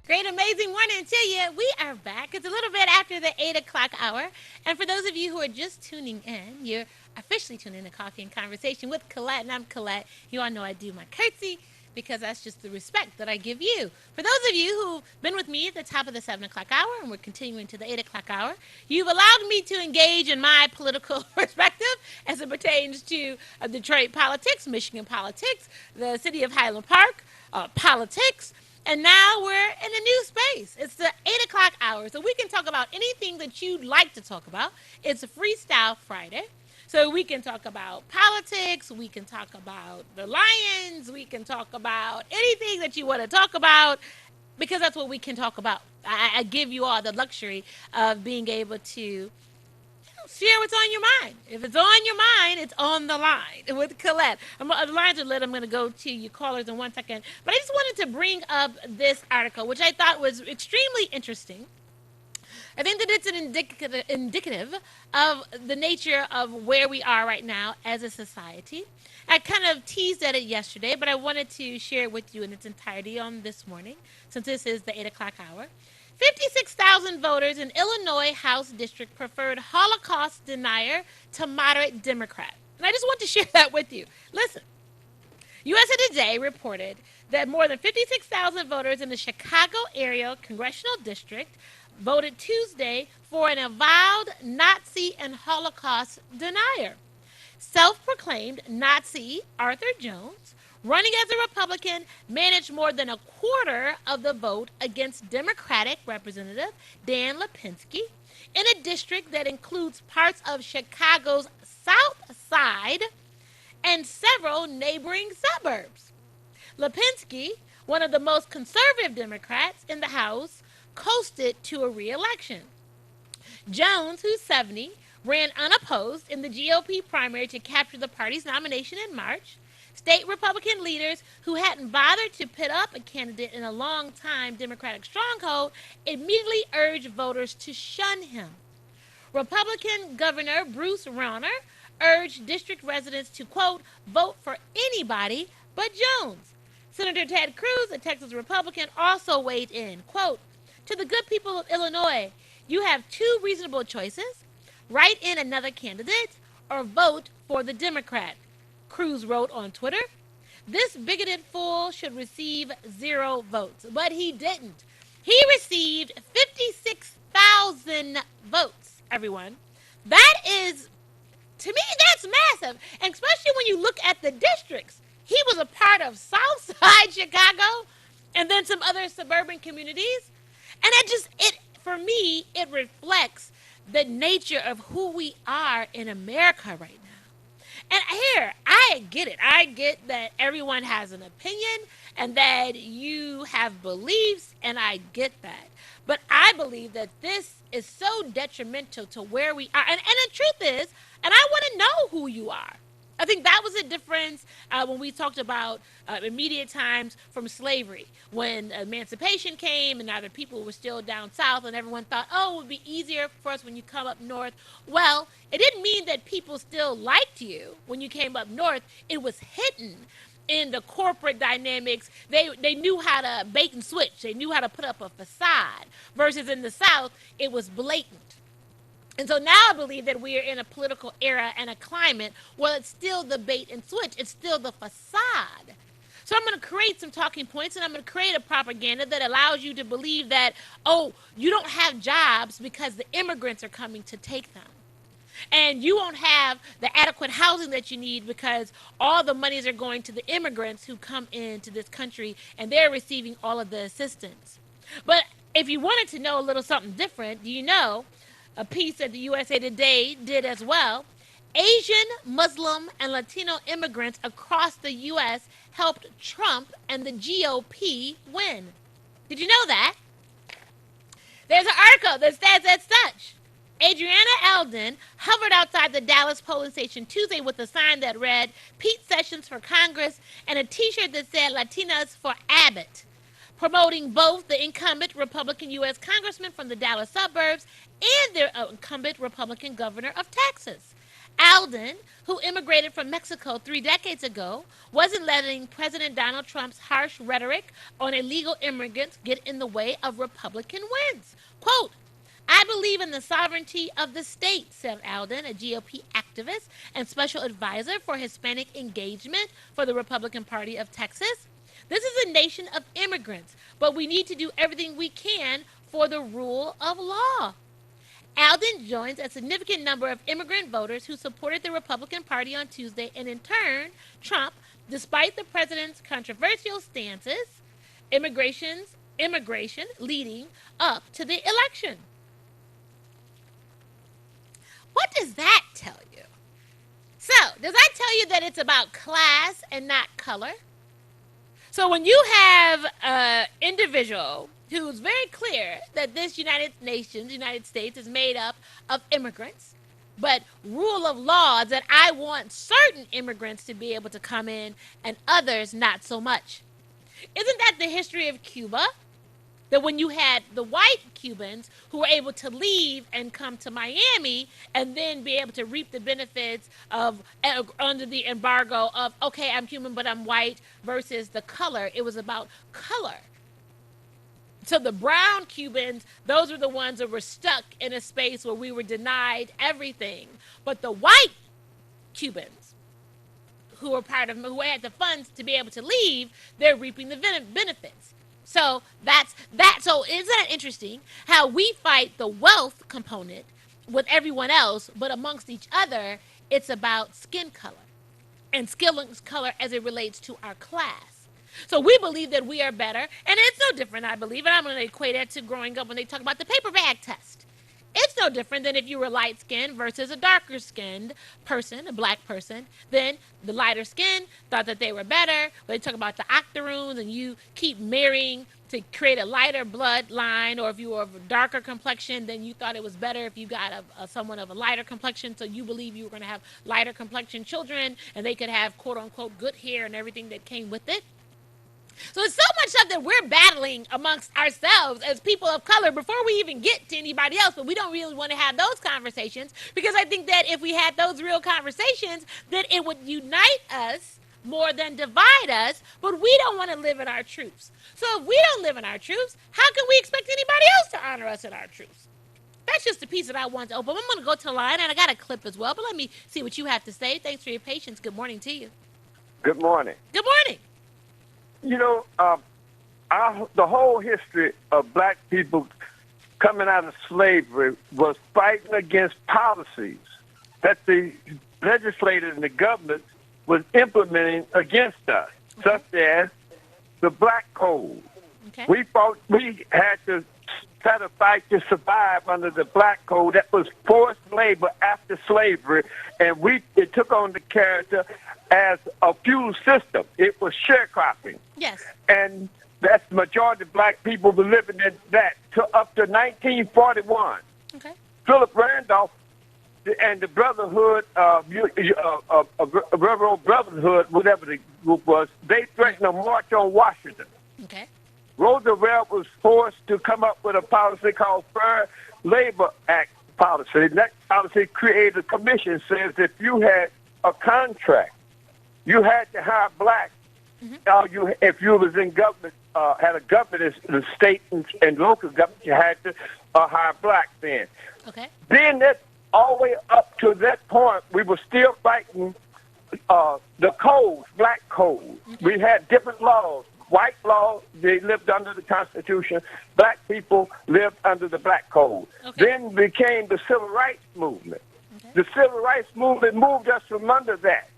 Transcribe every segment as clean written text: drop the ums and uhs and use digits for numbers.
Great, amazing morning to you. We are back. It's a little bit after the 8 o'clock hour. And for those of you who are just tuning in, you're officially tuning in to Coffee and Conversation with Collette. And I'm Collette. You all know I do my curtsy because that's just the respect that I give you. For those of you who've been with me at the top of the 7 o'clock hour, and we're continuing to the 8 o'clock hour, you've allowed me to engage in my political perspective as it pertains to Detroit politics, Michigan politics, the city of Highland Park politics. And now we're in a new space. It's the 8 o'clock hour, so we can talk about anything that you'd like to talk about. It's a Freestyle Friday. So we can talk about politics, we can talk about the Lions, we can talk about anything that you want to talk about because that's what we can talk about. I give you all the luxury of being able to share what's on your mind. If it's on your mind, it's on the line with Collette. The lines are lit. I'm going to go to you callers in 1 second. But I just wanted to bring up this article, which I thought was extremely interesting. I think that it's an indicative of the nature of where we are right now as a society. I kind of teased at it yesterday, but I wanted to share it with you in its entirety on this morning, since this is the 8 o'clock hour. 56,000 voters in Illinois House District preferred Holocaust denier to moderate Democrat. And I just want to share that with you. Listen, USA Today reported that more than 56,000 voters in the Chicago area congressional district voted Tuesday for an avowed Nazi and Holocaust denier. Self-proclaimed Nazi Arthur Jones, running as a Republican, managed more than a quarter of the vote against Democratic Representative Dan Lipinski in a district that includes parts of Chicago's South Side and several neighboring suburbs. Lipinski, one of the most conservative Democrats in the House, coasted to a re-election. Jones, who's 70, ran unopposed in the GOP primary to capture the party's nomination in March. State Republican leaders who hadn't bothered to put up a candidate in a long-time Democratic stronghold immediately urged voters to shun him. Republican Governor Bruce Rauner urged district residents to, quote, vote for anybody but Jones. Senator Ted Cruz, a Texas Republican, also weighed in, quote, to the good people of Illinois, you have two reasonable choices. Write in another candidate or vote for the Democrat. Cruz wrote on Twitter, this bigoted fool should receive 0 votes. But he didn't. He received 56,000 votes, everyone. That is, to me, that's massive. And especially when you look at the districts. He was a part of Southside Chicago and then some other suburban communities. And for me, it reflects the nature of who we are in America right now. And here, I get it. I get that everyone has an opinion and that you have beliefs, and I get that. But I believe that this is so detrimental to where we are. And the truth is, and I want to know who you are. I think that was a difference when we talked about immediate times from slavery. When emancipation came and other people were still down south and everyone thought, oh, it would be easier for us when you come up north. Well, it didn't mean that people still liked you when you came up north. It was hidden in the corporate dynamics. They knew how to bait and switch. They knew how to put up a facade. Versus in the south, it was blatant. And so now I believe that we are in a political era and a climate where it's still the bait and switch. It's still the facade. So I'm going to create some talking points and I'm going to create a propaganda that allows you to believe that, oh, you don't have jobs because the immigrants are coming to take them. And you won't have the adequate housing that you need because all the monies are going to the immigrants who come into this country and they're receiving all of the assistance. But if you wanted to know a little something different, do you know a piece that the USA Today did as well? Asian, Muslim, and Latino immigrants across the U.S. helped Trump and the GOP win. Did you know that? There's an article that says as such. Adriana Eldon hovered outside the Dallas polling station Tuesday with a sign that read, Pete Sessions for Congress, and a t-shirt that said Latinas for Abbott. promoting both the incumbent Republican U.S. congressman from the Dallas suburbs and their incumbent Republican governor of Texas. Alden, who immigrated from Mexico 3 decades ago, wasn't letting President Donald Trump's harsh rhetoric on illegal immigrants get in the way of Republican wins. Quote, I believe in the sovereignty of the state, said Alden, a GOP activist and special advisor for Hispanic engagement for the Republican Party of Texas. This is a nation of immigrants, but we need to do everything we can for the rule of law. Alden joins a significant number of immigrant voters who supported the Republican Party on Tuesday, and in turn, Trump, despite the president's controversial stances, immigration leading up to the election. What does that tell you? So, does that tell you that it's about class and not color? So when you have an individual who's very clear that this United States, is made up of immigrants, but rule of law is that I want certain immigrants to be able to come in and others not so much. Isn't that the history of Cuba? That when you had the white Cubans who were able to leave and come to Miami and then be able to reap the benefits of under the embargo of, okay, I'm Cuban, but I'm white versus the color. It was about color. So the brown Cubans, those were the ones that were stuck in a space where we were denied everything. But the white Cubans who had the funds to be able to leave, they're reaping the benefits. So that's that. So isn't that interesting how we fight the wealth component with everyone else, but amongst each other, it's about skin color and skin color as it relates to our class. So we believe that we are better, and it's no different, I believe, and I'm going to equate that to growing up when they talk about the paper bag test. It's no different than if you were light-skinned versus a darker-skinned person, a black person. Then the lighter skin thought that they were better. But they talk about the octoroons, and you keep marrying to create a lighter bloodline. Or if you were of a darker complexion, then you thought it was better if you got someone of a lighter complexion. So you believe you were going to have lighter complexion children, and they could have quote-unquote good hair and everything that came with it. So it's so much stuff that we're battling amongst ourselves as people of color before we even get to anybody else, but we don't really want to have those conversations because I think that if we had those real conversations, then it would unite us more than divide us, but we don't want to live in our truths. So if we don't live in our truths, how can we expect anybody else to honor us in our truths? That's just the piece that I want to open. I'm going to go to the line, and I got a clip as well, but let me see what you have to say. Thanks for your patience. Good morning to you. Good morning. Good morning. You know, the whole history of black people coming out of slavery was fighting against policies that the legislators and the government was implementing against us, such as the Black Code. Okay. We had to try to fight to survive under the Black Code that was forced labor after slavery, and it took on the character as a feudal system. It was sharecropping. Yes. And that's the majority of black people were living in that up to 1941. Okay. Philip Randolph and the Brotherhood, Railroad Brotherhood, whatever the group was, they threatened to march on Washington. Okay. Roosevelt was forced to come up with a policy called Fair Labor Act policy. And that policy created a commission says if you had a contract, you had to hire black. Mm-hmm. If you was in government, had a government, the state and local government, you had to hire black then. Okay. Then that all the way up to that point, we were still fighting the codes, black codes. Mm-hmm. We had different laws. White law, they lived under the Constitution. Black people lived under the Black Code. Okay. Then became the Civil Rights Movement. Okay. The Civil Rights Movement moved us from under that.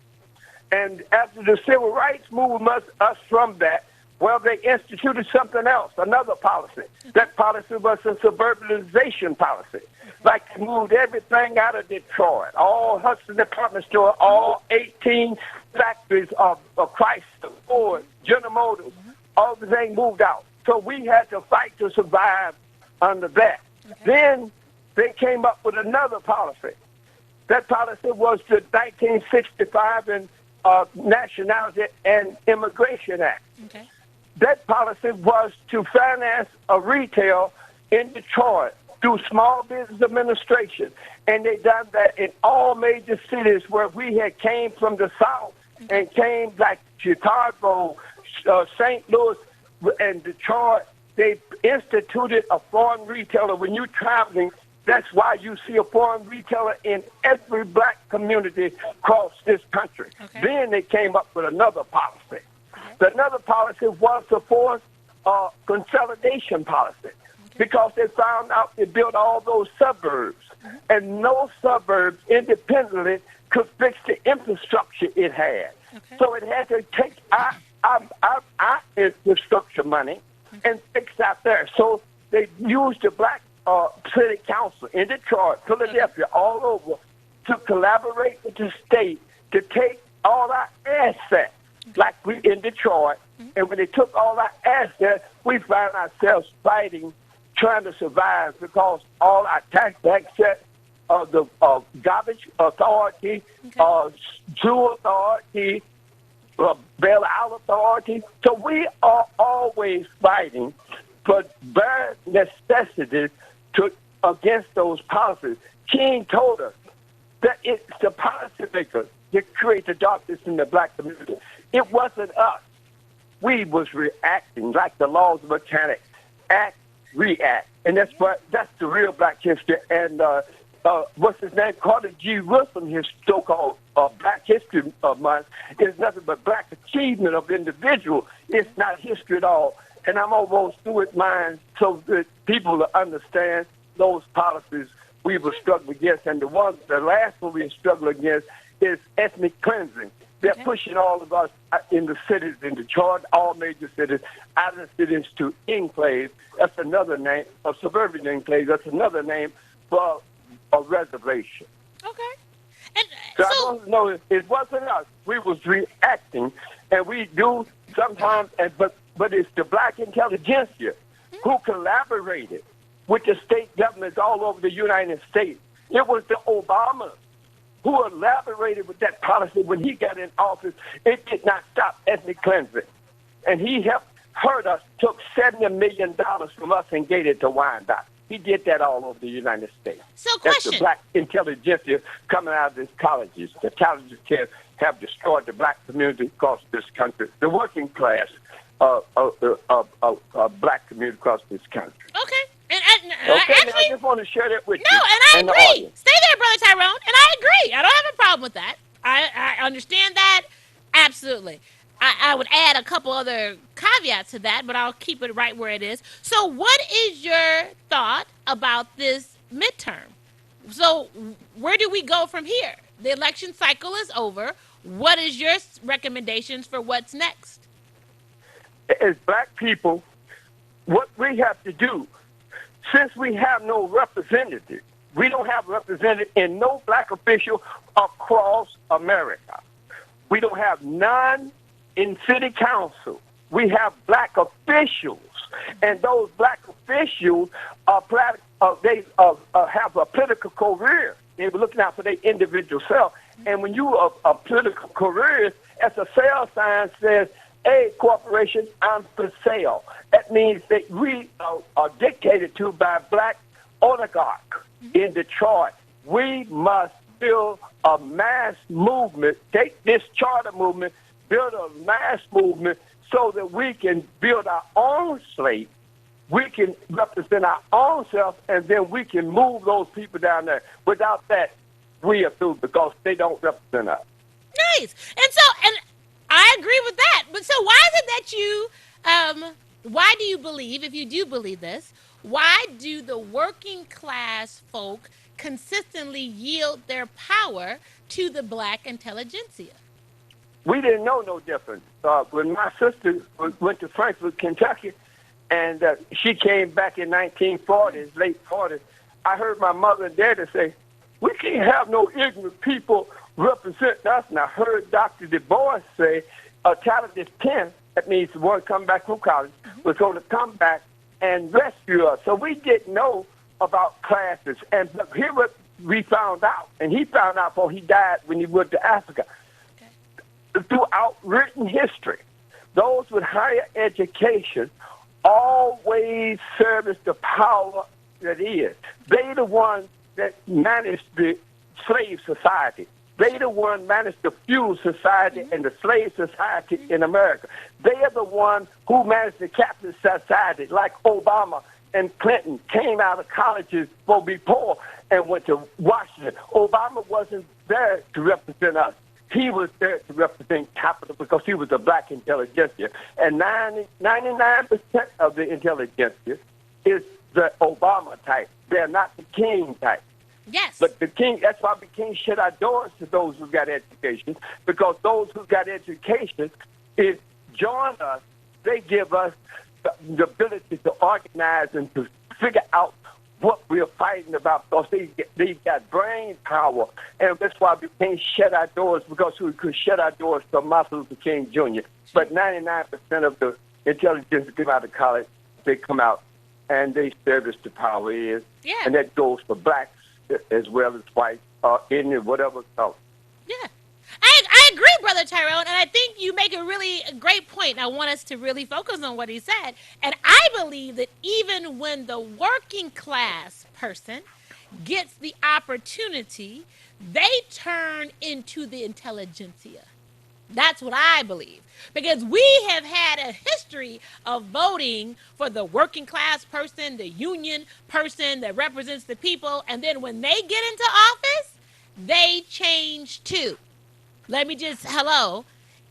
And after the Civil Rights moved us from that, well, they instituted something else, another policy. Okay. That policy was a suburbanization policy. Like they moved everything out of Detroit, all Hudson department store, all 18 factories of Chrysler, Ford, General Motors, all the things moved out. So we had to fight to survive under that. Okay. Then they came up with another policy. That policy was the 1965 and Nationality and Immigration Act. Okay. that policy was to finance a retail in Detroit through Small Business Administration. And they done that in all major cities where we had came from the South and came like Chicago, St. Louis, and Detroit. They instituted a foreign retailer. When you're traveling, that's why you see a foreign retailer in every black community across this country. Okay. Then they came up with another policy. Another policy was the forced consolidation policy, because they found out they built all those suburbs, and no suburbs independently could fix the infrastructure it had. Okay. So it had to take our infrastructure money and fix out there. So they used the black city council in Detroit, Philadelphia, all over, to collaborate with the state to take all our assets, like we in Detroit. And when they took all our assets, we found ourselves fighting, trying to survive, because all our tax assets, the garbage authority, zoo authority, bail-out authority. So we are always fighting for bare necessities against those policies. King told us that it's the policymakers that create the darkness in the black community. It wasn't us. We was reacting like the laws of mechanics. Act, react. And that's the real black history. And what's his name? Carter G. Wilson, his so-called Black History Month, is nothing but black achievement of individual. It's not history at all. And I'm almost through with mine so that people will understand those policies we were struggling against. And the last one we struggle against is ethnic cleansing. They're pushing all of us in the cities, in Detroit, all major cities, out of the cities to enclaves. That's another name, a suburban enclave. That's another name for a reservation. Okay. And so I don't know. It wasn't us. We was reacting, and we do sometimes. But it's the black intelligentsia who collaborated with the state governments all over the United States. It was the Obamas who elaborated with that policy when he got in office. It did not stop ethnic cleansing. And he hurt us, took $70 million from us and gave it to Wyandotte. He did that all over the United States. So, That's question. the black intelligentsia coming out of these colleges. The colleges have destroyed the black community across this country, the working class black community across this country. Okay. And Actually, actually, I just want to share that with you. No, and I the agree. audience. Stay there, Brother Tyrone, and I agree. I don't have a problem with that. I understand that. Absolutely. I would add a couple other caveats to that, but I'll keep it right where it is. So what is your thought about this midterm? So where do we go from here? The election cycle is over. What is your recommendations for what's next? As black people, what we have to do, since we have no representative, we don't have representative in no black official across America. We don't have none in city council. We have black officials, and those black officials they have a political career. They were looking out for their individual self. And when you are a political career, as a sales sign says, "Hey, corporation, I'm for sale." That means that we are dictated to by black oligarch in Detroit. We must build a mass movement, take this charter movement, build a mass movement so that we can build our own slate, we can represent our own self, and then we can move those people down there. Without that, we are through because they don't represent us. Nice. And I agree with that. But so why is it that you, why do you believe, if you do believe this, why do the working class folk consistently yield their power to the black intelligentsia? We didn't know no difference. When my sister went to Frankfort, Kentucky, and she came back in 1940s, late 40s, I heard my mother and daddy say, "We can't have no ignorant people representing us." And I heard Dr. Du Bois say, "A talented 10, that means the one coming back from college, was going to come back and rescue us." So we didn't know about classes. And here what we found out, and he found out before he died when he went to Africa. Throughout written history, those with higher education always service the power that is. They the ones that manage the slave society. They the one managed the feudal society and the slave society in America. They are the ones who managed the capitalist society, like Obama and Clinton came out of colleges for be poor and went to Washington. Obama wasn't there to represent us. He was there to represent capital because he was a black intelligentsia. And 99% of the intelligentsia is the Obama type. They're not the King type. Yes. But the King, that's why the King shut our doors to those who got education, because those who got education is join us. They give us the ability to organize and to figure out what we're fighting about, because they got brain power. And that's why we can't shut our doors, because we could shut our doors to Martin Luther King Jr. But 99% of the intelligence come out of college, they come out and they service the power is. Yeah. And that goes for blacks as well as whites or Indian, whatever color. Yeah. I agree, Brother Tyrone, and I think you make a really great point. And I want us to really focus on what he said. And I believe that even when the working class person gets the opportunity, they turn into the intelligentsia. That's what I believe. Because we have had a history of voting for the working class person, the union person that represents the people, and then when they get into office, they change too. Let me just, it happens.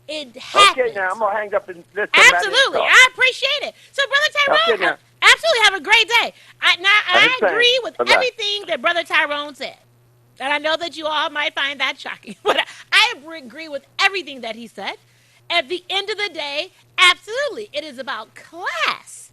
Okay, now I'm going to hang up and listen. Absolutely. I appreciate it. So, Brother Tyrone, okay, absolutely have a great day. I agree with Bye-bye. everything that Brother Tyrone said. And I know that you all might find that shocking, but I agree with everything that he said. At the end of the day, absolutely, it is about class,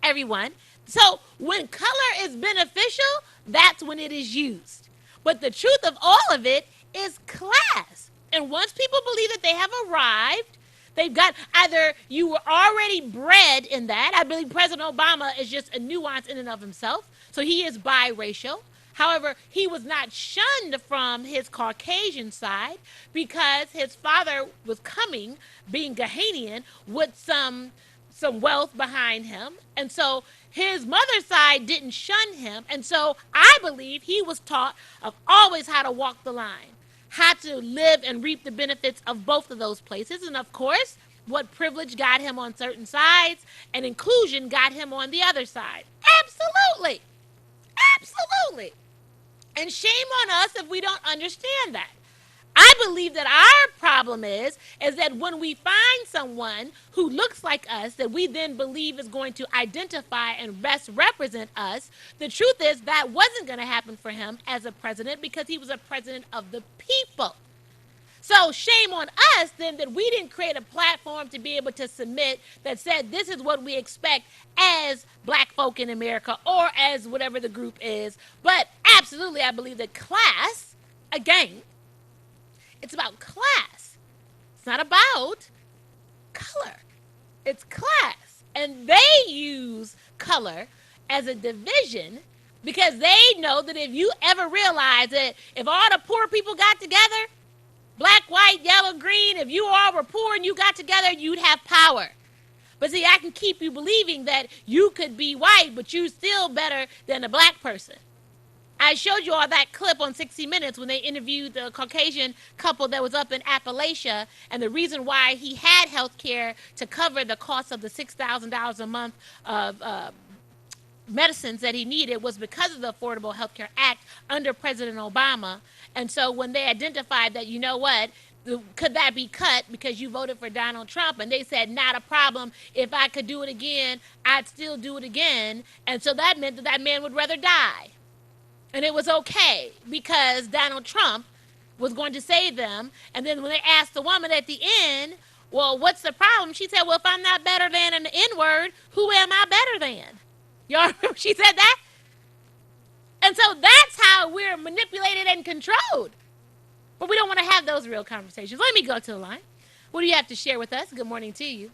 everyone. So when color is beneficial, that's when it is used. But the truth of all of it is class. And once people believe that they have arrived, they've got either you were already bred in that. I believe President Obama is just a nuance in and of himself. So he is biracial. However, he was not shunned from his Caucasian side because his father was coming, being Ghanaian, with some wealth behind him. And so his mother's side didn't shun him. And so I believe he was taught of always how to walk the line, how to live and reap the benefits of both of those places. And of course, what privilege got him on certain sides and inclusion got him on the other side. Absolutely. Absolutely. And shame on us if we don't understand that. I believe that our problem is that when we find someone who looks like us that we then believe is going to identify and best represent us, the truth is that wasn't going to happen for him as a president because he was a president of the people. So shame on us then that we didn't create a platform to be able to submit that said this is what we expect as black folk in America or as whatever the group is. But absolutely, I believe that class, again, it's about class. It's not about color. It's class. And they use color as a division because they know that if you ever realize that if all the poor people got together, black, white, yellow, green, if you all were poor and you got together, you'd have power. But see, I can keep you believing that you could be white, but you're still better than a black person. I showed you all that clip on 60 Minutes when they interviewed the Caucasian couple that was up in Appalachia, and the reason why he had health care to cover the cost of the $6,000 a month of medicines that he needed was because of the Affordable Health Care Act under President Obama. And so when they identified that, you know what, could that be cut because you voted for Donald Trump? And they said, not a problem. If I could do it again, I'd still do it again. And so that meant that that man would rather die. And it was okay because Donald Trump was going to save them. And then when they asked the woman at the end, well, what's the problem? She said, well, if I'm not better than an N-word, who am I better than? Y'all remember she said that? And so that's how we're manipulated and controlled. But we don't want to have those real conversations. Let me go to the line. What do you have to share with us? Good morning to you.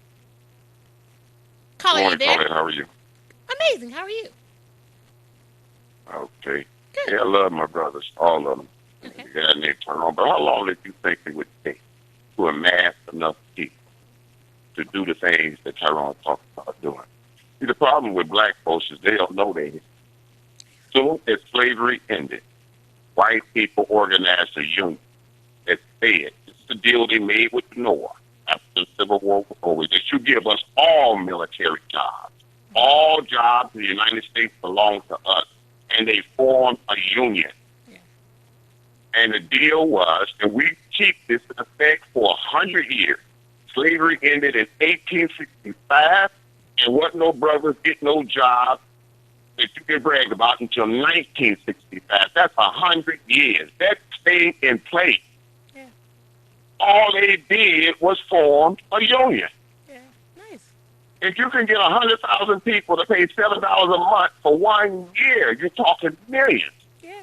Caller, you there? Collette, how are you? Amazing. How are you? Okay. Good. Yeah, I love my brothers, all of them. Okay. You got any turn on. But how long did you think it would take to amass enough people to do the things that Tyrone talked about doing. See, the problem with black folks is they don't know they. Soon as slavery ended, white people organized a union that said, this is the deal they made with Noah after the Civil War was over, that you give us all military jobs. All jobs in the United States belong to us. And they formed a union. Yeah. And the deal was, and we keep this in effect for 100 years. Slavery ended in 1865, and wasn't no brothers get no job that you can brag about until 1965. That's 100 years. That stayed in place. Yeah. All they did was form a union. Yeah. Nice. If you can get 100,000 people to pay $7 a month for 1 year, you're talking millions. Yeah.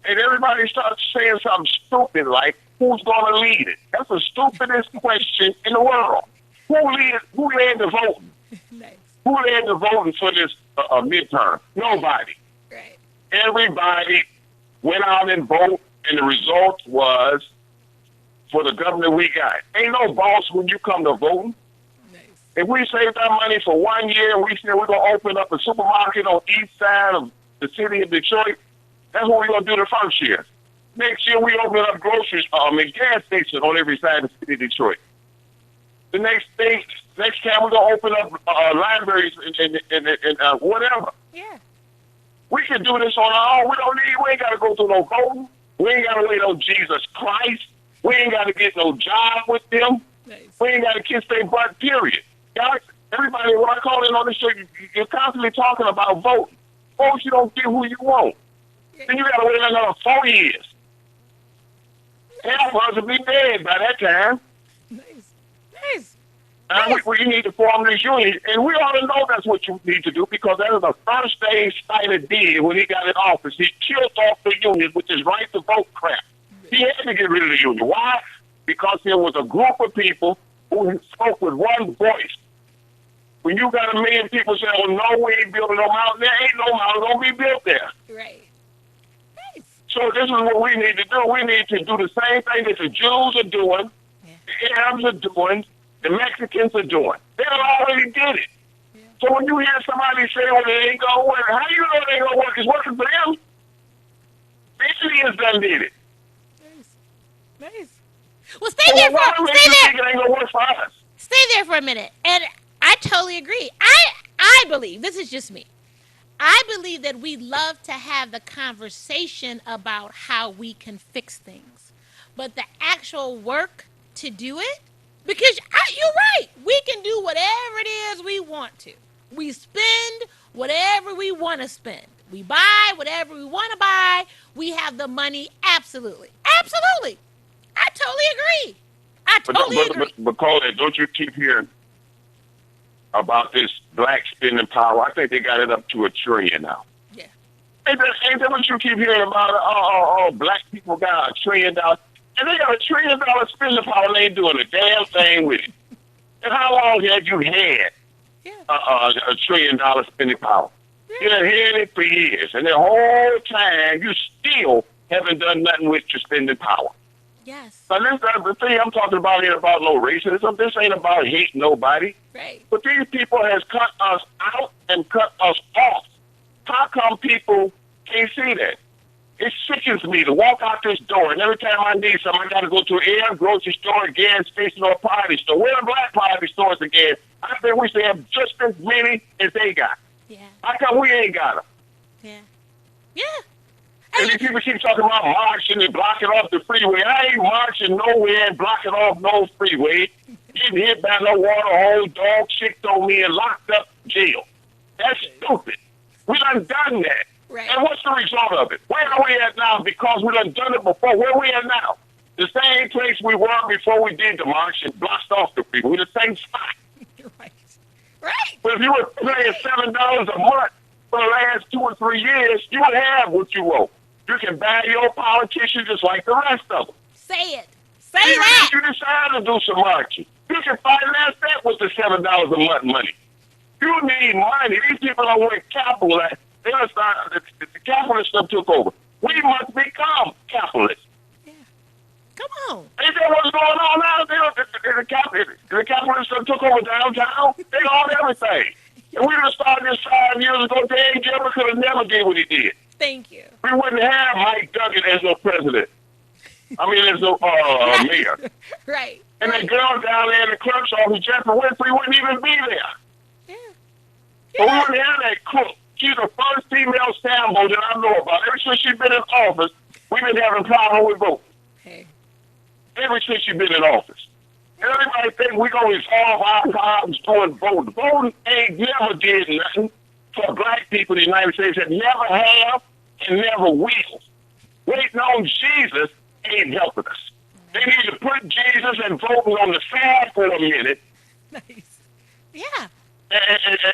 And everybody starts saying something stupid like, who's going to lead it? That's the stupidest question in the world. Who led the voting? Nice. Who led the voting for this midterm? Nobody. Right. Everybody went out and voted, and the result was for the governor we got. Ain't no boss when you come to voting. Nice. If we saved our money for 1 year and we said we're going to open up a supermarket on the east side of the city of Detroit, that's what we're going to do the first year. Next year, we open up groceries and gas stations on every side of the city of Detroit. The next time we're going to open up libraries and whatever. Yeah. We can do this on our own. We ain't got to go through no voting. We ain't got to wait on Jesus Christ. We ain't got to get no job with them. Nice. We ain't got to kiss their butt, period. Y'all, everybody, when I call in on this show, you're constantly talking about voting. Folks, you don't get who you want. Then you got to wait another 4 years. Hell, us will be dead by that time. Nice. Nice. We need to form this union, and we ought to know that's what you need to do because that is the first thing Steiner did when he got in office. He killed off the union, which is right to vote crap. He had to get rid of the union. Why? Because there was a group of people who spoke with one voice. When you got a million people saying, "Oh no, we ain't building no mountain," there ain't no mountain gonna be built there. Right. Nice. So this is what we need to do. We need to do the same thing that the Jews are doing, the Arabs are doing, the Mexicans are doing. They already did it. Yeah. So when you hear somebody say, "Oh, it ain't gonna work," how you know it ain't gonna work? It's working for them. The Indians done did it. Nice. Nice. Well, stay there why for makes you think it ain't gonna work for us? stay there for a minute. And I totally agree. I believe, this is just me. I believe that we love to have the conversation about how we can fix things. But the actual work to do it, because you're right, we can do whatever it is we want to. We spend whatever we want to spend. We buy whatever we want to buy. We have the money. Absolutely. Absolutely. I totally agree. I totally agree. But Collette, don't you keep hearing about this black spending power? I think they got it up to $1 trillion now. Yeah. Ain't that what you keep hearing about? Oh, black people got $1 trillion. And they got $1 trillion spending power and they ain't doing a damn thing with it. And how long have you had $1 trillion spending power? Yeah. You done had it for years. And the whole time, you still haven't done nothing with your spending power. Yes. Now, the thing I'm talking about ain't about no racism. This ain't about hating nobody. Right. But these people has cut us out and cut us off. How come people can't see that? It sickens me to walk out this door, and every time I need something, I got to go to a grocery store, a gas station, or a party store. Where are black party stores again? I think we should have just as many as they got. Yeah. How come we ain't got them? Yeah. Yeah. And these people keep talking about marching and blocking off the freeway. I ain't marching nowhere and blocking off no freeway. Getting hit by no water hole, dog shit on me and locked up in jail. That's stupid. We done that. Right. And what's the result of it? Where are we at now? Because we done it before. Where are we at now? The same place we were before we did the march and blocked off the freeway. We're the same spot. Right. Right. But if you were paying $7 a month for the last 2 or 3 years, you would have what you want. You can buy your politicians just like the rest of them. Say it. Say Even that. if you decide to do some marching, you can finance that with the $7 a month money. You need money. These people don't want capital. They don't start, the capitalist stuff took over. We must become capitalists. Yeah. Come on. Ain't that what's going on now? The capitalist The capitalists that took over downtown, they own everything. And we would have started this 5 years ago. Dave Jimmer could have never did what he did. Thank you. We wouldn't have Mike Duggan as a president. I mean, as a mayor. Right. And that girl down there in the clerk's office, Jeffrey Winfrey, wouldn't even be there. Yeah. But we wouldn't have that crook. She's the first female Sambo that I know about. Ever since she's been in office, we've been having problems with voting. Hey. Ever since she's been in office. And everybody think we're going to resolve our problems doing voting. Voting ain't never did nothing for black people in the United States that never have and never will. Waiting on Jesus ain't helping us. They need to put Jesus and voting on the side for a minute. Nice. Yeah.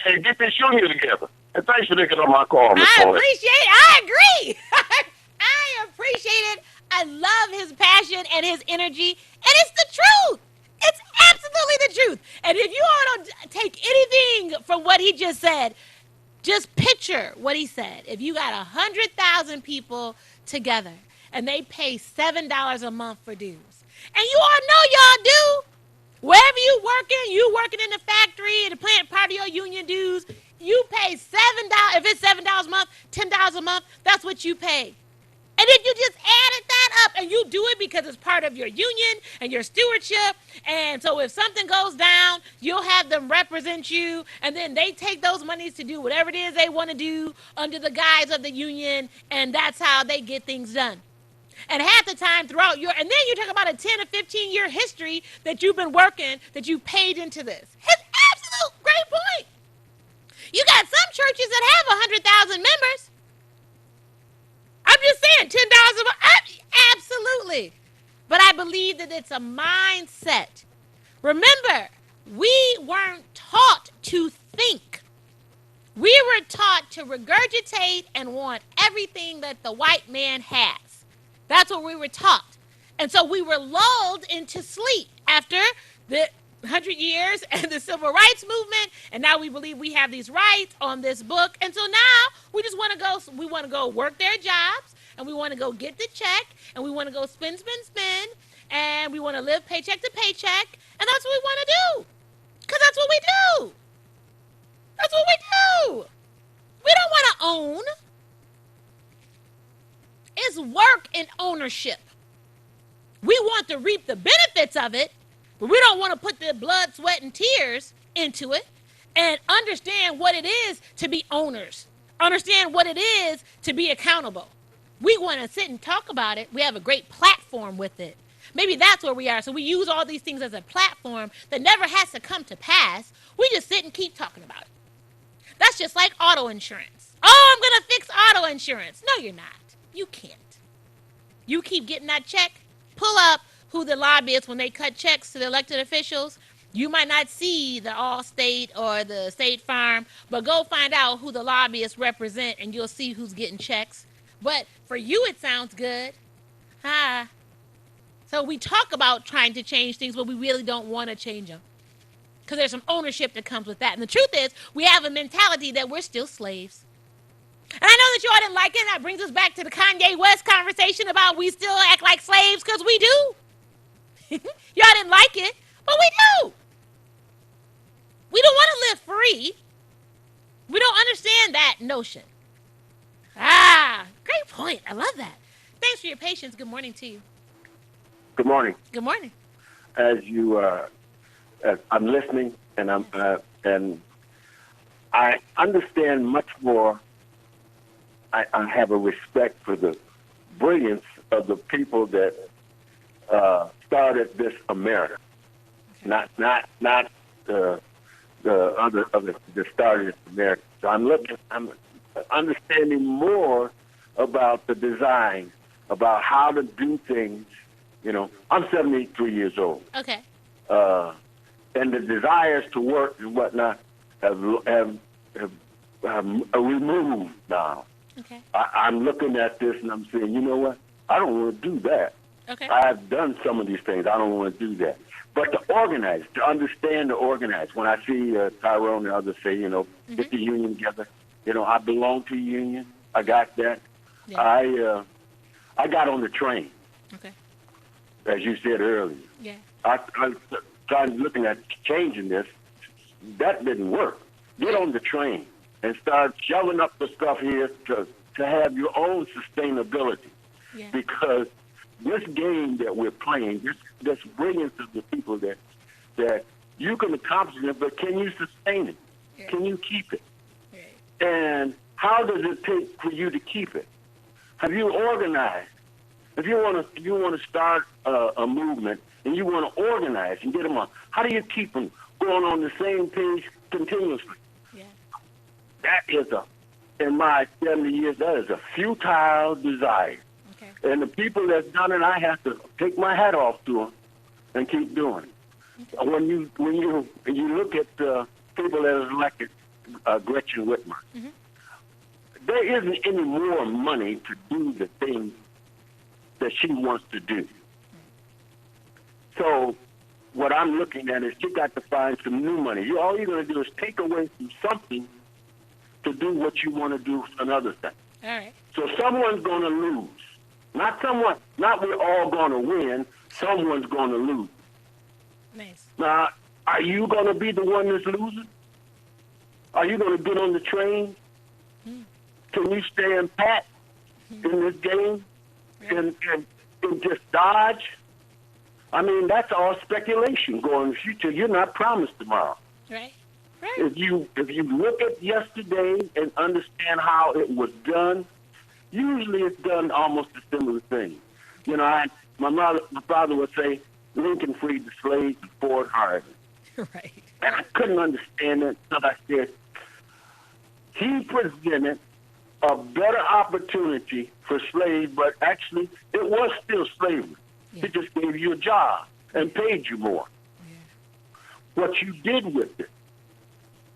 And get this union together. And thanks for picking up my call, Ms. I Collette. appreciate it. I agree. I appreciate it. I love his passion and his energy. And it's the truth. It's absolutely the truth. And if you all don't take anything from what he just said, just picture what he said. If you got 100,000 people together and they pay $7 a month for dues, and you all know y'all do, wherever you working in the factory, in the plant, part of your union dues, you pay $7. If it's $7 a month, $10 a month, that's what you pay. And if you just added that up and you do it because it's part of your union and your stewardship, and so if something goes down, you'll have them represent you, and then they take those monies to do whatever it is they want to do under the guise of the union, and that's how they get things done. And half the time throughout and then you talk about a 10 or 15-year history that you've been working, that you paid into this. It's absolute great point. You got some churches that have 100,000 members. I'm just saying, $10 a month, absolutely. But I believe that it's a mindset. Remember, we weren't taught to think. We were taught to regurgitate and want everything that the white man has. That's what we were taught. And so we were lulled into sleep after the 100 years and the civil rights movement, and now we believe we have these rights on this book. And so now we just want to go work their jobs, and we want to go get the check, and we want to go spend, and we want to live paycheck to paycheck, and that's what we want to do. Because that's what we do. That's what we do. We don't want to own. It's work and ownership. We want to reap the benefits of it, but we don't want to put the blood, sweat, and tears into it and understand what it is to be owners. Understand what it is to be accountable. We want to sit and talk about it. We have a great platform with it. Maybe that's where we are. So we use all these things as a platform that never has to come to pass. We just sit and keep talking about it. That's just like auto insurance. Oh, I'm going to fix auto insurance. No, you're not. You can't. You keep getting that check. Pull up who the lobbyists when they cut checks to the elected officials. You might not see the Allstate or the State Farm, but go find out who the lobbyists represent and you'll see who's getting checks. But for you, it sounds good. So we talk about trying to change things, but we really don't want to change them. Because there's some ownership that comes with that. And the truth is, we have a mentality that we're still slaves. And I know that you all didn't like it. That brings us back to the Kanye West conversation about we still act like slaves, because we do. Y'all didn't like it, but we do. We don't want to live free. We don't understand that notion. Great point. I love that. Thanks for your patience. Good morning to you. Good morning. Good morning. As I'm listening, and and I understand much more. I have a respect for the brilliance of the people that started this America, not the other that started America. So I'm understanding more about the design, about how to do things. You know, I'm 73 years old. Okay. And the desires to work and whatnot have removed now. Okay. I'm looking at this and I'm saying, you know what? I don't want to do that. Okay. I've done some of these things. I don't want to do that. But to organize, to understand to organize. When I see Tyrone and others say, you know, get the union together. You know, I belong to a union. I got that. Yeah. I got on the train. Okay. As you said earlier. Yeah. started looking at changing this. That didn't work. Get on the train and start shoving up the stuff here to have your own sustainability. Yeah. Because this game that we're playing, this bringing to the people that you can accomplish it, but can you sustain it? Yeah. Can you keep it? Right. And how does it take for you to keep it? Have you organized? If you want to start a movement and you want to organize and get them on, how do you keep them going on the same page continuously? Yeah. That is in my 70 years, that is a futile desire. Okay. And the people that's done it, I have to take my hat off to them and keep doing it. Okay. When you look at people that have elected Gretchen Whitmer, Mm-hmm. there isn't any more money to do the things that she wants to do. So what I'm looking at is you got to find some new money. All you're going to do is take away from something to do what you want to do another thing. All right. So someone's going to lose. Not we're all going to win. Someone's going to lose. Nice. Now, are you going to be the one that's losing? Are you going to get on the train? Can you stand pat in this game and just dodge? I mean, that's all speculation going in the future. You're not promised tomorrow. Right. Right. If you look at yesterday and understand how it was done, usually it's done almost a similar thing. You know, my father would say, Lincoln freed the slaves and Ford hired them. Right. And I couldn't understand it until I said, he presented a better opportunity for slaves, but actually it was still slavery. Yeah. He just gave you a job and paid you more. Yeah. What you did with it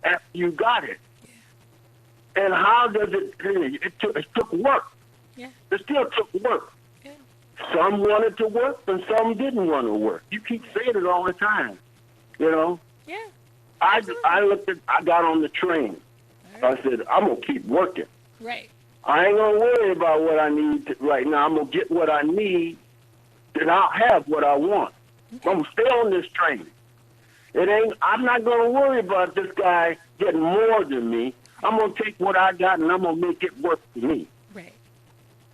after you got it. Yeah. And how does it took work. Yeah. It still took work. Yeah. Some wanted to work and some didn't want to work. You keep saying it all the time. You know? Yeah. I got on the train. Right. I said, I'm going to keep working. Right. I ain't going to worry about what I need right now. I'm going to get what I need, then I'll have what I want. Okay. I'm going to stay on this train. I'm not going to worry about this guy getting more than me. I'm going to take what I got and I'm going to make it work for me. Right.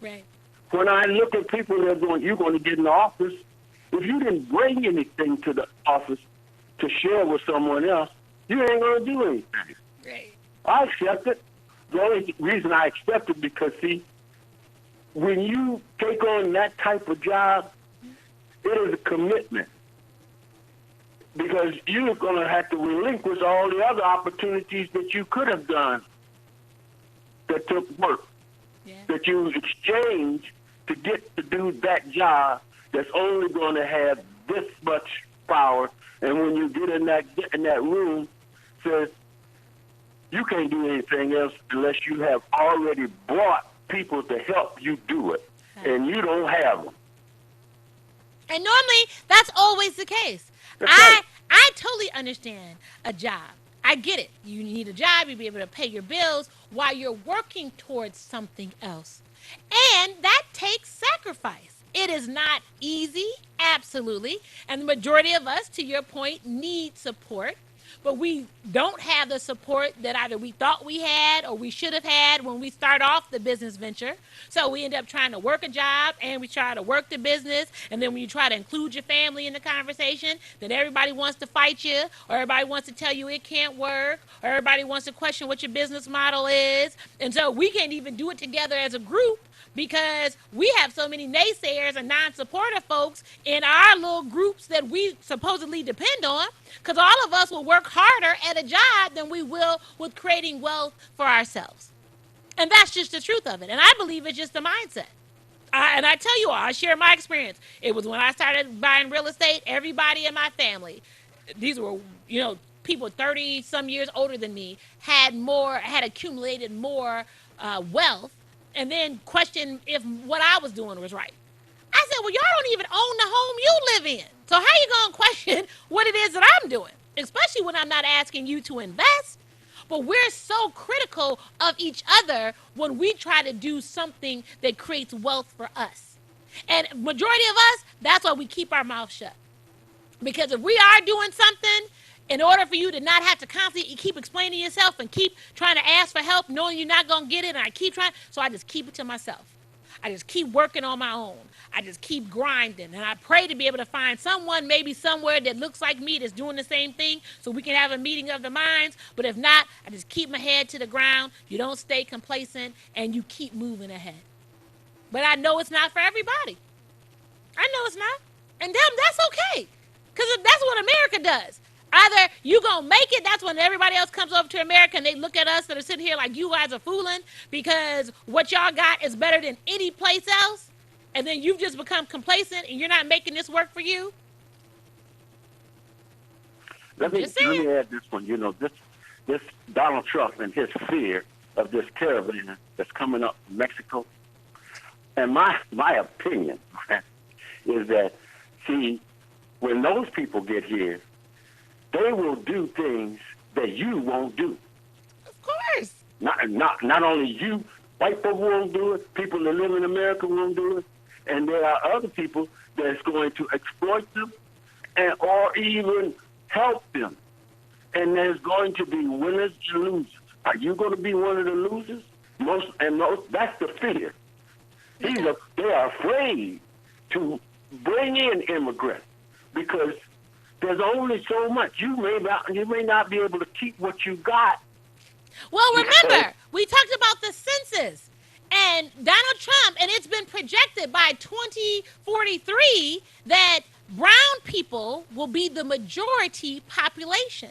Right. When I look at people that are going, you're going to get in the office, if you didn't bring anything to the office to share with someone else, you ain't going to do anything. Right. I accept it. The only reason I accept it because, see, when you take on that type of job, it is a commitment. Because you're going to have to relinquish all the other opportunities that you could have done that took work, Yeah. that you exchange to get to do that job that's only going to have this much power. And when you get in that room, says, you can't do anything else unless you have already brought people to help you do it, and you don't have them. And normally, that's always the case. That's right. I totally understand a job. I get it. You need a job. You be able to pay your bills while you're working towards something else. And that takes sacrifice. It is not easy, absolutely. And the majority of us, to your point, need support. But we don't have the support that either we thought we had or we should have had when we start off the business venture. So we end up trying to work a job and we try to work the business. And then when you try to include your family in the conversation, then everybody wants to fight you, or everybody wants to tell you it can't work, or everybody wants to question what your business model is. And so we can't even do it together as a group because we have so many naysayers and non-supportive folks in our little groups that we supposedly depend on, because all of us will work harder at a job than we will with creating wealth for ourselves. And that's just the truth of it. And I believe it's just a mindset. And I tell you all, I share my experience. It was when I started buying real estate, everybody in my family, these were, people 30 some years older than me, had accumulated more wealth, and then questioned if what I was doing was right. I said, well, y'all don't even own the home you live in. So how you going to question what it is that I'm doing? Especially when I'm not asking you to invest. But we're so critical of each other when we try to do something that creates wealth for us. And majority of us, that's why we keep our mouth shut. Because if we are doing something, in order for you to not have to constantly keep explaining yourself and keep trying to ask for help, knowing you're not going to get it, and I keep trying, so I just keep it to myself. I just keep working on my own. I just keep grinding. And I pray to be able to find someone, maybe somewhere that looks like me, that's doing the same thing, so we can have a meeting of the minds. But if not, I just keep my head to the ground. You don't stay complacent, and you keep moving ahead. But I know it's not for everybody. I know it's not. And them, that's okay. Because that's what America does. Either you going to make it, that's when everybody else comes over to America and they look at us that are sitting here like you guys are fooling because what y'all got is better than any place else. And then you've just become complacent and you're not making this work for you. Let me add this one. You know, this Donald Trump and his fear of this caravan that's coming up from Mexico. And my opinion is that, see, when those people get here, they will do things that you won't do. Of course. Not only you, white people won't do it, people that live in America won't do it, and there are other people that's going to exploit them or even help them. And there's going to be winners and losers. Are you going to be one of the losers? Most, that's the fear. They are afraid to bring in immigrants because there's only so much. You may not be able to keep what you got. Well, remember, we talked about the census and Donald Trump, and it's been projected by 2043 that brown people will be the majority population.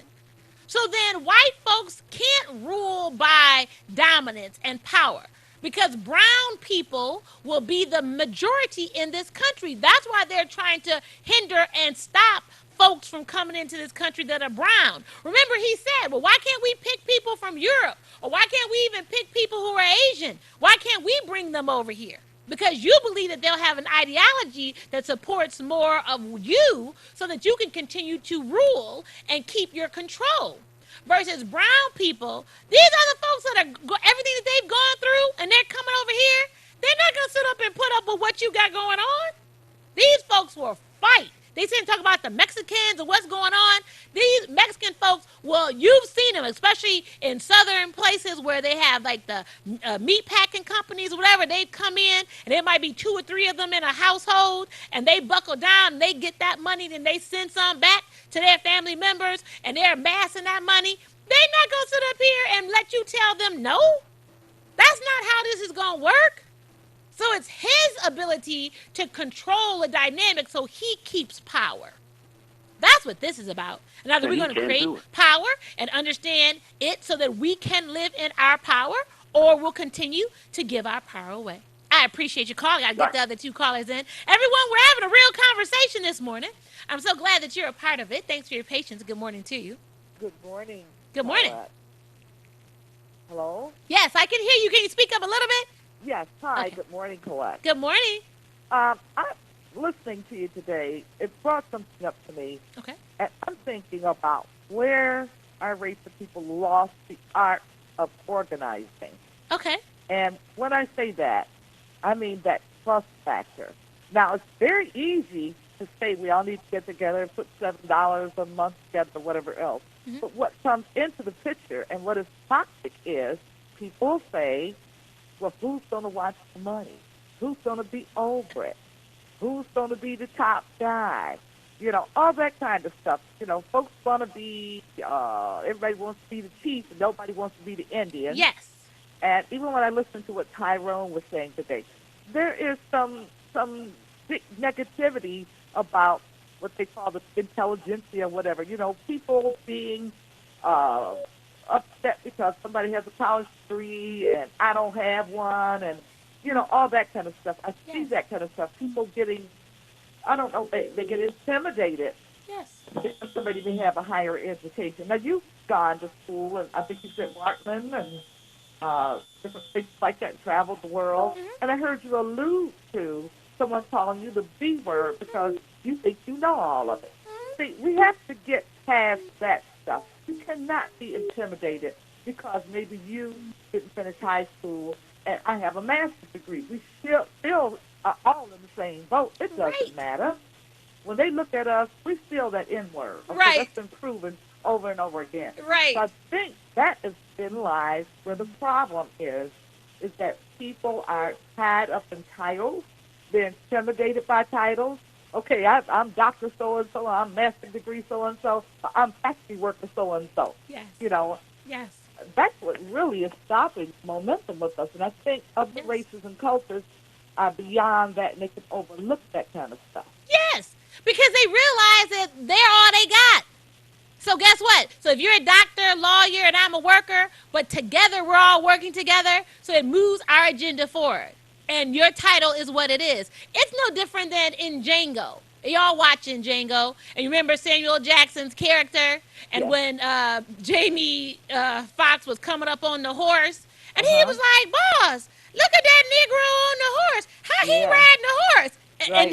So then white folks can't rule by dominance and power because brown people will be the majority in this country. That's why they're trying to hinder and stop folks from coming into this country that are brown. Remember, he said, well, why can't we pick people from Europe? Or why can't we even pick people who are Asian? Why can't we bring them over here? Because you believe that they'll have an ideology that supports more of you so that you can continue to rule and keep your control. Versus brown people, these are the folks that are everything that they've gone through and they're coming over here. They're not going to sit up and put up with what you got going on. These folks will fight. They sit and talk about the Mexicans and what's going on. These Mexican folks, well, you've seen them, especially in southern places where they have like the meat packing companies or whatever. They come in and there might be 2 or 3 of them in a household and they buckle down and they get that money and they send some back to their family members and they're amassing that money. They're not going to sit up here and let you tell them no. That's not how this is going to work. So it's his ability to control the dynamic so he keeps power. That's what this is about. And either we're going to create power and understand it so that we can live in our power, or we'll continue to give our power away. I appreciate your call. I got to get the other 2 callers in. Everyone, we're having a real conversation this morning. I'm so glad that you're a part of it. Thanks for your patience. Good morning to you. Good morning. Good morning. Hello? Yes, I can hear you. Can you speak up a little bit? Yes. Hi. Okay. Good morning, Collette. Good morning. I'm listening to you today. It brought something up to me. Okay. And I'm thinking about where our race of people lost the art of organizing. Okay. And when I say that, I mean that trust factor. Now, it's very easy to say we all need to get together and put $7 a month together or whatever else. Mm-hmm. But what comes into the picture and what is toxic is people say, well, who's going to watch the money? Who's going to be over it? Who's going to be the top guy? You know, all that kind of stuff. You know, folks want to be, everybody wants to be the chief, and nobody wants to be the Indian. Yes. And even when I listened to what Tyrone was saying today, there is some big negativity about what they call the intelligentsia or whatever. You know, people being upset because somebody has a college degree and I don't have one, and you know, all that kind of stuff. I see that kind of stuff. People getting, I don't know, they get intimidated. Yes. Because somebody may have a higher education. Now you've gone to school, and I think you said Bartman and different things like that, and traveled the world. Mm-hmm. And I heard you allude to someone calling you the B word because you think you know all of it. Mm-hmm. See, we have to get past that stuff. You cannot be intimidated because maybe you didn't finish high school and I have a master's degree. We still are all in the same boat. It doesn't matter. when they look at us, we feel that N-word. Okay, Right. that's been proven over and over again. Right. So I think that is in lies where the problem is that people are tied up in titles. They're intimidated by titles. Okay, I'm Doctor So and So. I'm Master Degree So and So. I'm Factory Worker So and So. Yes. You know, Yes. that's what really is stopping momentum with us. And I think other Yes. races and cultures are beyond that, and they can overlook that kind of stuff. Yes. Because they realize that they're all they got. So guess what? So if you're a doctor, lawyer, and I'm a worker, but together we're all working together, so it moves our agenda forward. And your title is what it is. It's no different than in Django. Y'all watching Django, and you remember Samuel Jackson's character, and Yes. when Jamie Foxx was coming up on the horse, and he Uh-huh. was like, "Boss, look at that Negro on the horse. How he Yeah. riding the horse?" And Right.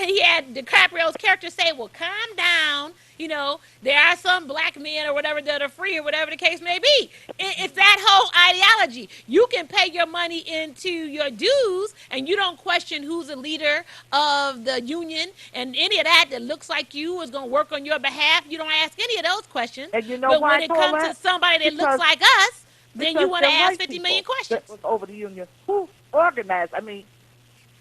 he had DiCaprio's character say, "Well, calm down. You know, there are some black men or whatever that are free or whatever the case may be." It's that whole ideology. You can pay your money into your dues, and you don't question who's the leader of the union and any of that looks like you is going to work on your behalf. You don't ask any of those questions. And you know But why when I it call comes to that? somebody that looks Because like us, then you because want to they're ask white 50 people million questions. that was over the union. Who organized? I mean,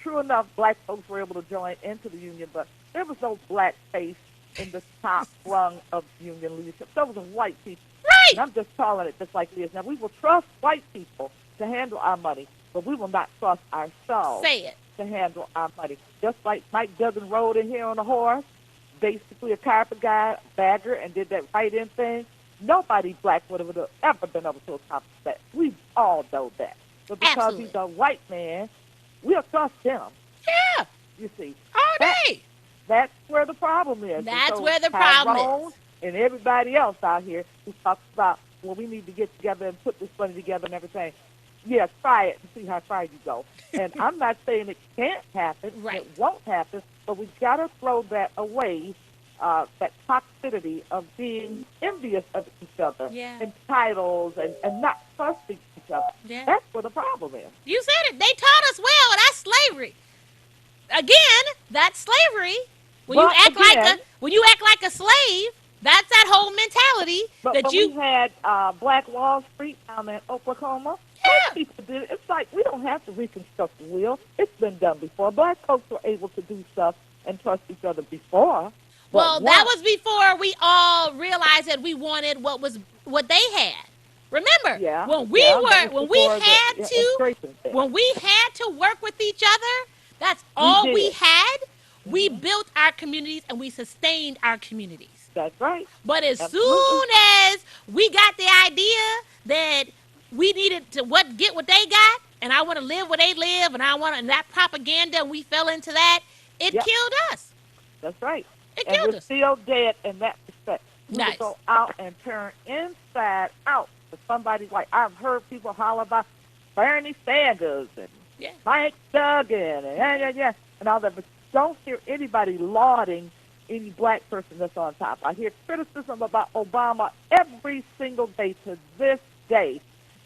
true enough, black folks were able to join into the union, but there was no black face in the top rung of union leadership. Those were white people. Right. And I'm just calling it just like it is. Now, we will trust white people to handle our money, but we will not trust ourselves Say it. to handle our money. Just like Mike Duggan rode in here on a horse, basically a carpet guy, bagger, and did that right-in thing. Nobody black would have ever been able to accomplish that. We all know that. But because Absolutely. he's a white man, we'll trust him, Yeah. you see. All That, day. that's where the problem is. And That's so where the problem Tyrone is. and everybody else out here who talks about, well, we need to get together and put this money together and everything. Yeah, try it and see how far you go. And I'm not saying it can't happen, Right. it won't happen, but we've got to throw that away, that toxicity of being envious of each other Yeah. and titles and not trusting each other. Yeah. That's where the problem is. You said it. They taught us well. That's slavery. Again, that's slavery. When you But act like again, a slave, that's that whole mentality But that when you we had Black Wall Street down in Oklahoma, Yeah. most people did it. It's like we don't have to reconstruct the wheel. It's been done before. Black folks were able to do stuff and trust each other before. But Well, that once- was before we all realized that we wanted what they had. Remember, yeah, when we yeah, were that was when we before the had to integration thing. when we had to work with each other, that's We all did. we had. We built our communities and we sustained our communities. That's right. But as Absolutely. soon as we got the idea that we needed to get what they got, and I want to live where they live, and I want and that propaganda, and we fell into that, it Yep. killed us. That's right. It And killed we're us. still dead in that respect. We Nice. will go out and turn inside out to somebody like I've heard people holler about Bernie Sanders and Yeah. Mike Duggan and and all that, but don't hear anybody lauding any black person that's on top. I hear criticism about Obama every single day to this day,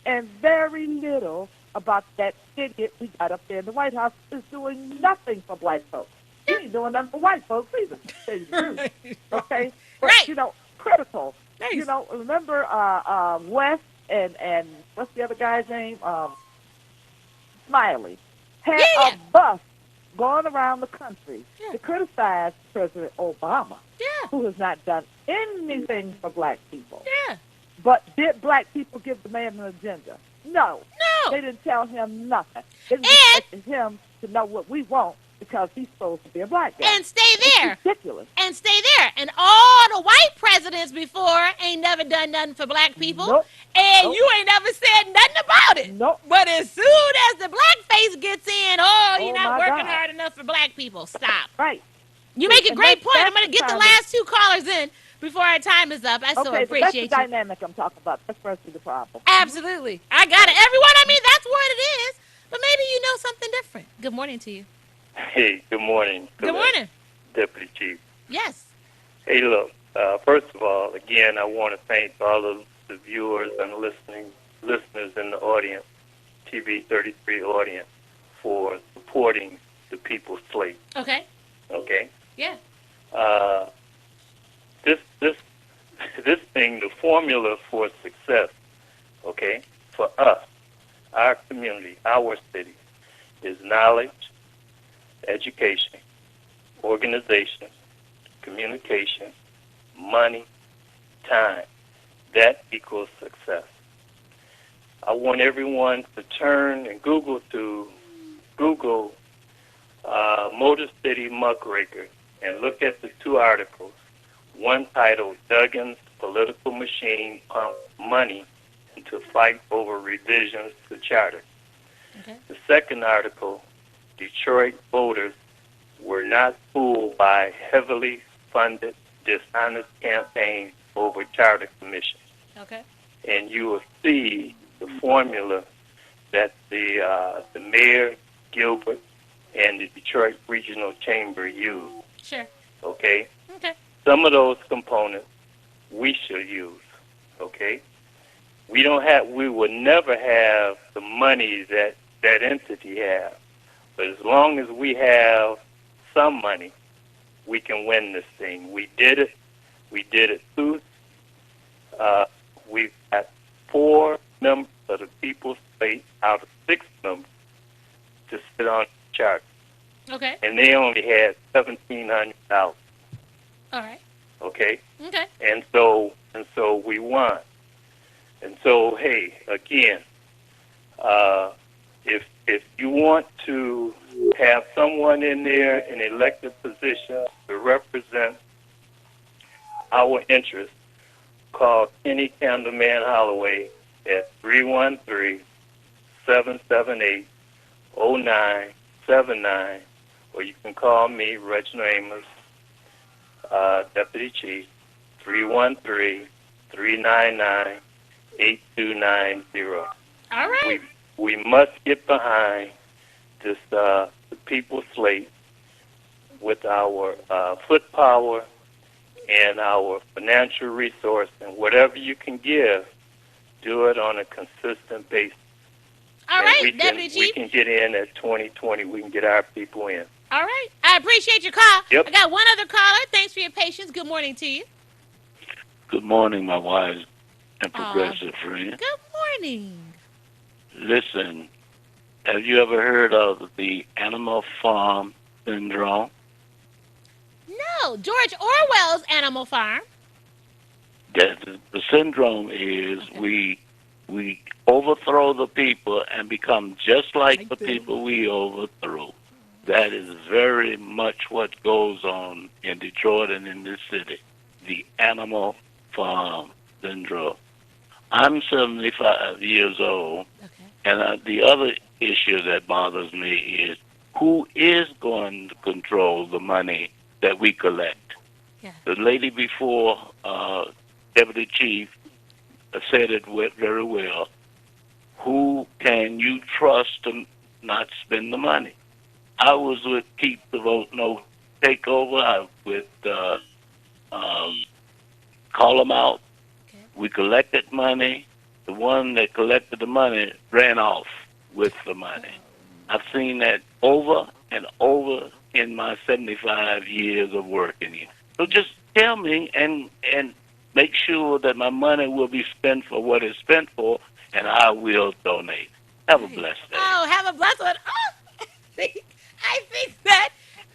and very little about that idiot we got up there in the White House is doing nothing for black folks. He ain't doing nothing for white folks either, to tell you the truth. Okay? But, Right. critical. Nice. Remember West and what's the other guy's name? Smiley. Had Yeah. a bus going around the country Yeah. to criticize President Obama, Yeah. who has not done anything for black people. Yeah. But did black people give the man an agenda? No. No. They didn't tell him nothing. They didn't And- expect him to know what we want because he's supposed to be a black guy. And stay there. It's ridiculous. And stay there. And all the white presidents before ain't never done nothing for black people. Nope. And Nope. you ain't never said nothing about it. Nope. But as soon as the black face gets in, oh, you're Oh, not my working God. hard enough for black people. Stop. Right. You make a And great that's- point. I'm that's going to get the the kind of- last two callers in before our time is up. I so Okay, but that's the appreciate you. dynamic I'm talking about. That's firstly the problem. Absolutely. I got it. Everyone, I mean, that's what it is. But maybe you know something different. Good morning to you. Hey, good morning. Good morning. Deputy Chief. Yes. Hey, look, first of all, again, I want to thank all of the viewers and listeners in the audience, TV 33 audience, for supporting the People's Slate, Okay. okay? Yeah. Uh, this this thing, the formula for success, okay, for us, our community, our city, is knowledge, education, organization, communication, money, time. That equals success. I want everyone to turn and Google Motor City Muckraker and look at the two articles. One titled Duggan's Political Machine Pumps Money into Fight Over Revisions to Charter. Okay. The second article, Detroit Voters Were Not Fooled by Heavily Funded Dishonest Campaign Over Charter Commission. Okay. And you will see the formula that the mayor, Gilbert, and the Detroit Regional Chamber use. Sure. Okay? Okay. Some of those components we should use. Okay? We will never have the money that that entity has. But as long as we have some money, we can win this thing. We did it. We did it through. We've got 4 members of the People's Plate out of 6 members to sit on the chart. Okay. And they only had $1,700. All right. Okay? Okay. And so we won. And so, hey, again, if you want to have someone in there in elected position to represent our interests, call Kenny Candleman Holloway at 313-778-0979, or you can call me, Reginald Amos, Deputy Chief, 313-399-8290. All right. We must get behind this the People's Slate with our foot power and our financial resource, and whatever you can give, do it on a consistent basis. All And right, Deputy we Chief. can get in at 2020. We can get our people in. All right. I appreciate your call. Yep. I got one other caller. Thanks for your patience. Good morning to you. Good morning, my wise and progressive friend. Good morning. Listen, have you ever heard of the animal farm syndrome? No, George Orwell's Animal Farm. The syndrome is we overthrow the people and become just like the people we overthrow. That is very much what goes on in Detroit and in this city. The animal farm syndrome. I'm 75 years old, Okay. and the other issue that bothers me is who is going to control the money that we collect. Yeah. The lady before, Deputy Chief, said it very well. Who can you trust to not spend the money? I was with Keep the Vote No Takeover. I was with Call Them Out. Okay. We collected money. The one that collected the money ran off with the money. I've seen that over and over in my 75 years of working here. So just tell me and make sure that my money will be spent for what it's spent for, and I will donate. Have a blessed day. Oh, have a blessed one. Oh, I think that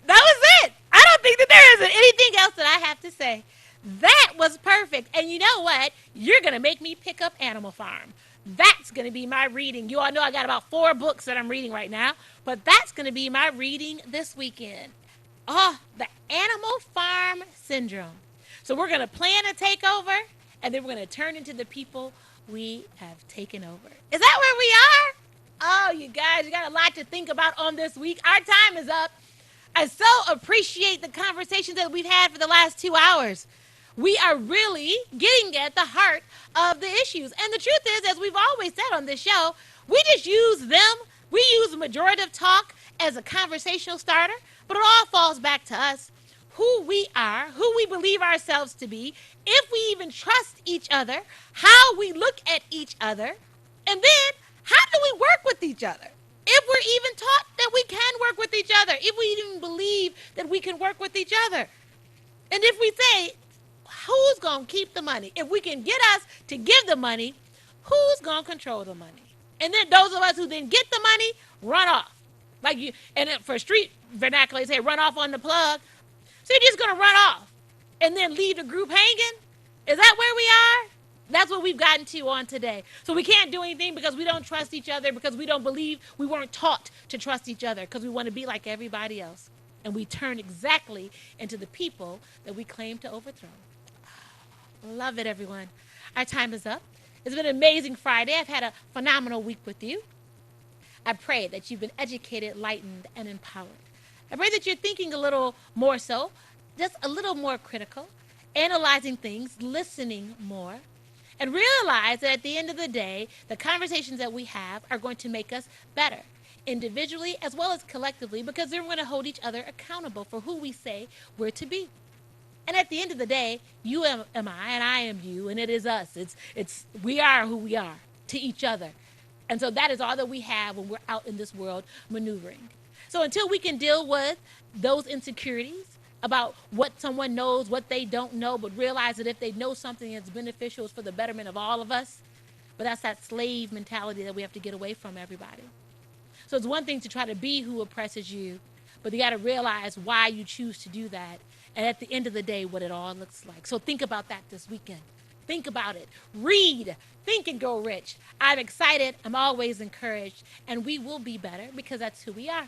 was it. I don't think that there isn't anything else that I have to say. That was perfect. And you know what? You're going to make me pick up Animal Farm. That's going to be my reading. You all know I got about 4 books that I'm reading right now, but that's going to be my reading this weekend. Oh, the Animal Farm Syndrome. So we're going to plan a takeover, and then we're going to turn into the people we have taken over. Is that where we are? Oh, you guys, you got a lot to think about on this week. Our time is up. I so appreciate the conversations that we've had for the last 2 hours. We are really getting at the heart of the issues. And the truth is, as we've always said on this show, we just use them. We use majorative talk as a conversational starter, but it all falls back to us. Who we are, who we believe ourselves to be, if we even trust each other, how we look at each other, and then how do we work with each other? If we're even taught that we can work with each other, if we even believe that we can work with each other. And if we say, who's going to keep the money? If we can get us to give the money, who's going to control the money? And then those of us who then get the money run off. Like you, and for street vernacular, they say run off on the plug. So you're just going to run off and then leave the group hanging? Is that where we are? That's what we've gotten to on today. So we can't do anything because we don't trust each other, because we don't believe, we weren't taught to trust each other, because we want to be like everybody else. And we turn exactly into the people that we claim to overthrow. Love it, everyone. Our time is up. It's been an amazing Friday. I've had a phenomenal week with you. I pray that you've been educated, lightened, and empowered. I pray that you're thinking a little more so, just a little more critical, analyzing things, listening more, and realize that at the end of the day, the conversations that we have are going to make us better, individually as well as collectively, because then we're going to hold each other accountable for who we say we're to be. And at the end of the day, you am I, and I am you, and it is us. It's we are who we are to each other. And so that is all that we have when we're out in this world maneuvering. So until we can deal with those insecurities about what someone knows, what they don't know, but realize that if they know something that's beneficial, it's for the betterment of all of us. But that's that slave mentality that we have to get away from, everybody. So it's one thing to try to be who oppresses you, but you got to realize why you choose to do that. And at the end of the day, what it all looks like. So think about that this weekend. Think about it. Read. Think and Grow Rich. I'm excited. I'm always encouraged. And we will be better because that's who we are.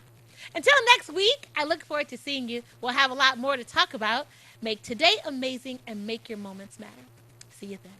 Until next week, I look forward to seeing you. We'll have a lot more to talk about. Make today amazing and make your moments matter. See you then.